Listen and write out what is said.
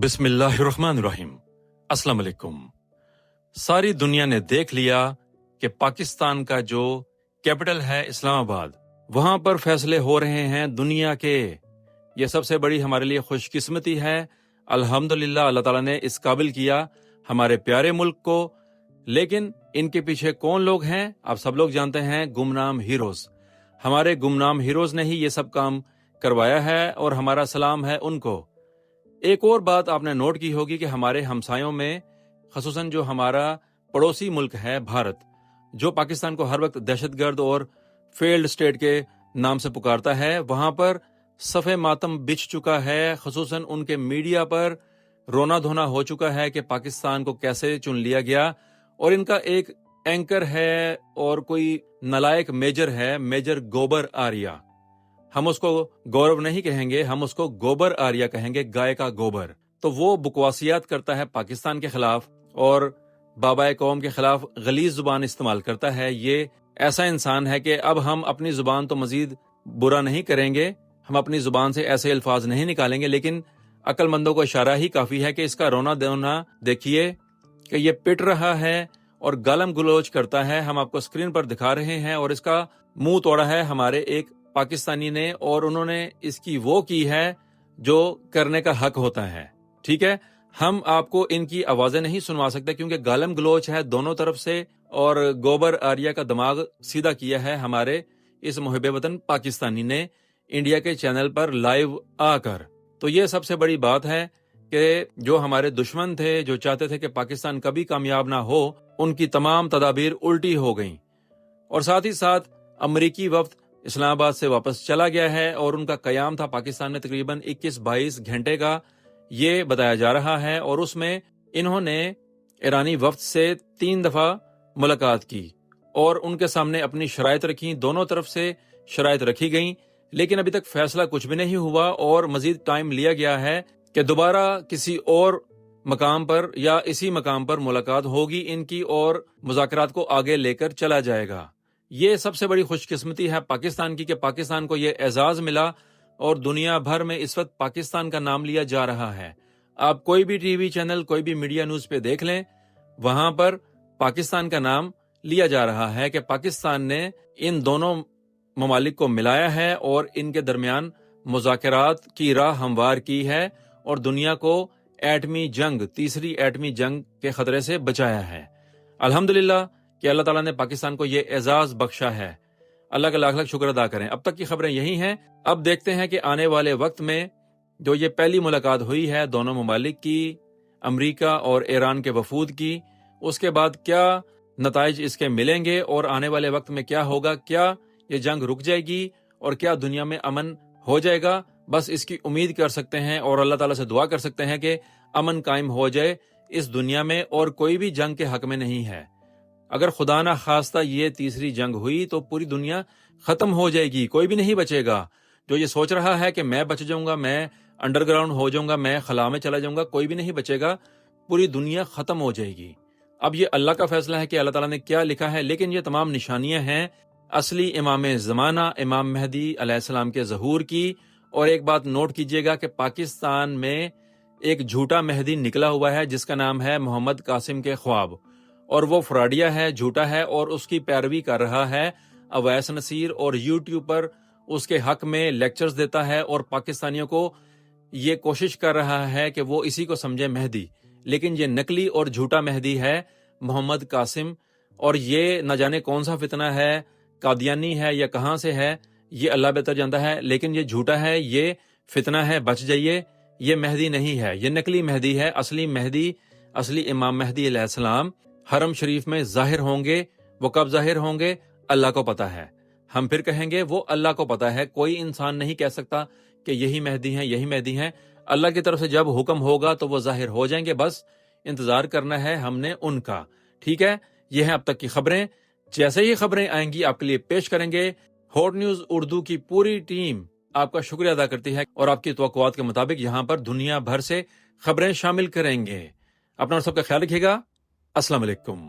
बिस्मिल्लाहिर्रहमानिर्रहीम। अस्सलाम वालेकुम। सारी दुनिया ने देख लिया कि पाकिस्तान का जो कैपिटल है इस्लामाबाद, वहां पर फैसले हो रहे हैं दुनिया के। ये सबसे बड़ी हमारे लिए खुशकिस्मती है। अल्हम्दुलिल्लाह, अल्लाह ताला ने इस काबिल किया हमारे प्यारे मुल्क को। लेकिन इनके पीछे कौन लोग हैं? आप सब लोग जानते हैं, गुमनाम हीरोज। हमारे गुमनाम हीरोज ने ही ये सब काम करवाया है और हमारा सलाम है उनको। एक और बात आपने नोट की होगी कि हमारे हमसायों में, खसूसन जो हमारा पड़ोसी मुल्क है भारत, जो पाकिस्तान को हर वक्त दहशतगर्द और फेल्ड स्टेट के नाम से पुकारता है, वहां पर सफ़े मातम बिछ चुका है। खसूसन उनके मीडिया पर रोना धोना हो चुका है कि पाकिस्तान को कैसे चुन लिया गया। और इनका एक एंकर है और कोई नलायक मेजर है, मेजर गोबर आर्या। हम उसको गौरव नहीं कहेंगे, हम उसको गोबर आर्या कहेंगे, गाय का गोबर। तो वो बकवासियात करता है पाकिस्तान के खिलाफ और बाबाए कौम के खिलाफ गलीज जुबान इस्तेमाल करता है। ये ऐसा इंसान है कि अब हम अपनी जुबान तो मजीद बुरा नहीं करेंगे, हम अपनी जुबान से ऐसे अल्फाज नहीं निकालेंगे, लेकिन अक्लमंदों को इशारा ही काफी है कि इसका रोना धोना देखिए कि ये पिट रहा है और गालम गलोच करता है। हम आपको स्क्रीन पर दिखा रहे हैं और इसका मुंह तोड़ा है हमारे एक पाकिस्तानी ने, और उन्होंने इसकी वो की है जो करने का हक होता है। ठीक है, हम आपको इनकी आवाजें नहीं सुनवा सकते क्योंकि गालम गलोच है दोनों तरफ से, और गोबर आर्या का दिमाग सीधा किया है हमारे इस मुहिब वतन पाकिस्तानी ने इंडिया के चैनल पर लाइव आकर। तो ये सबसे बड़ी बात है कि जो हमारे दुश्मन थे, जो चाहते थे कि पाकिस्तान कभी कामयाब ना हो, उनकी तमाम तदाबीर उल्टी हो गईं। और साथ ही साथ अमरीकी वफ्द इस्लामाबाद से वापस चला गया है और उनका कयाम था पाकिस्तान में तकरीबन 21-22 घंटे का, ये बताया जा रहा है। और उसमें इन्होंने ईरानी वफ्द से 3 दफा मुलाकात की और उनके सामने अपनी शराइत रखी। दोनों तरफ से शराइत रखी गई, लेकिन अभी तक फैसला कुछ भी नहीं हुआ और मजीद टाइम लिया गया है कि दोबारा किसी और मकाम पर या इसी मकाम पर मुलाकात होगी इनकी और मुज़ाकरात को आगे लेकर चला जाएगा। ये सबसे बड़ी खुशकिस्मती है पाकिस्तान की कि पाकिस्तान को ये एजाज मिला और दुनिया भर में इस वक्त पाकिस्तान का नाम लिया जा रहा है। आप कोई भी टीवी चैनल, कोई भी मीडिया न्यूज पे देख लें, वहां पर पाकिस्तान का नाम लिया जा रहा है कि पाकिस्तान ने इन दोनों ममालिक को मिलाया है और इनके दरमियान मुज़ाकरात की राह हमवार की है और दुनिया को एटमी जंग, तीसरी एटमी जंग के खतरे से बचाया है। अल्हम्दुलिल्लाह कि अल्लाह ताला ने पाकिस्तान को ये एजाज बख्शा है। अल्लाह का लाख लाख शुक्र अदा करें। अब तक की खबरें यही हैं। अब देखते हैं कि आने वाले वक्त में जो ये पहली मुलाकात हुई है दोनों ममालिक की, अमरीका और ईरान के वफूद की, उसके बाद क्या नताइज इसके मिलेंगे और आने वाले वक्त में क्या होगा। क्या ये जंग रुक जाएगी और क्या दुनिया में अमन हो जाएगा? बस इसकी उम्मीद कर सकते हैं और अल्लाह ताला से दुआ कर सकते हैं कि अमन कायम हो जाए इस दुनिया में, और कोई भी जंग के हक में नहीं है। अगर खुदा ना खास्ता ये तीसरी जंग हुई तो पूरी दुनिया खत्म हो जाएगी, कोई भी नहीं बचेगा। जो ये सोच रहा है कि मैं बच जाऊंगा, मैं अंडरग्राउंड हो जाऊंगा, मैं खला में चला जाऊंगा, कोई भी नहीं बचेगा, पूरी दुनिया खत्म हो जाएगी। अब ये अल्लाह का फैसला है कि अल्लाह ताला ने क्या लिखा है, लेकिन ये तमाम निशानियां हैं असली इमाम ज़माना इमाम मेहदी अलैहिस्सलाम के ज़हूर की। और एक बात नोट कीजिएगा कि पाकिस्तान में एक झूठा मेहदी निकला हुआ है जिसका नाम है मोहम्मद कासिम के ख्वाब, और वो फ्रॉडिया है, झूठा है और उसकी पैरवी कर रहा है अवैस नसीर, और यूट्यूब पर उसके हक में लेक्चर्स देता है और पाकिस्तानियों को ये कोशिश कर रहा है कि वो इसी को समझे मेहदी। लेकिन ये नकली और झूठा मेहदी है मोहम्मद कासिम, और ये न जाने कौन सा फितना है, कादियानी है या कहाँ से है, ये अल्लाह बेहतर जानता है। लेकिन ये झूठा है, ये फितना है, बच जाइए। ये मेहदी नहीं है, ये नकली मेहदी है। असली मेहदी, असली इमाम मेहदी अलैहिस्सलाम हरम शरीफ में जाहिर होंगे। वो कब जाहिर होंगे अल्लाह को पता है। हम फिर कहेंगे वो अल्लाह को पता है। कोई इंसान नहीं कह सकता कि यही मेहदी हैं, यही मेहदी हैं। अल्लाह की तरफ से जब हुक्म होगा तो वो जाहिर हो जाएंगे। बस इंतजार करना है हमने उनका। ठीक है, ये है अब तक की खबरें। जैसे ही खबरें आएंगी आपके लिए पेश करेंगे। हॉट न्यूज उर्दू की पूरी टीम आपका शुक्रिया अदा करती है और आपकी तवक्कुआत के मुताबिक यहाँ पर दुनिया भर से खबरें शामिल करेंगे। अपना और सबका ख्याल रखिएगा। अस्सलाम वालेकुम।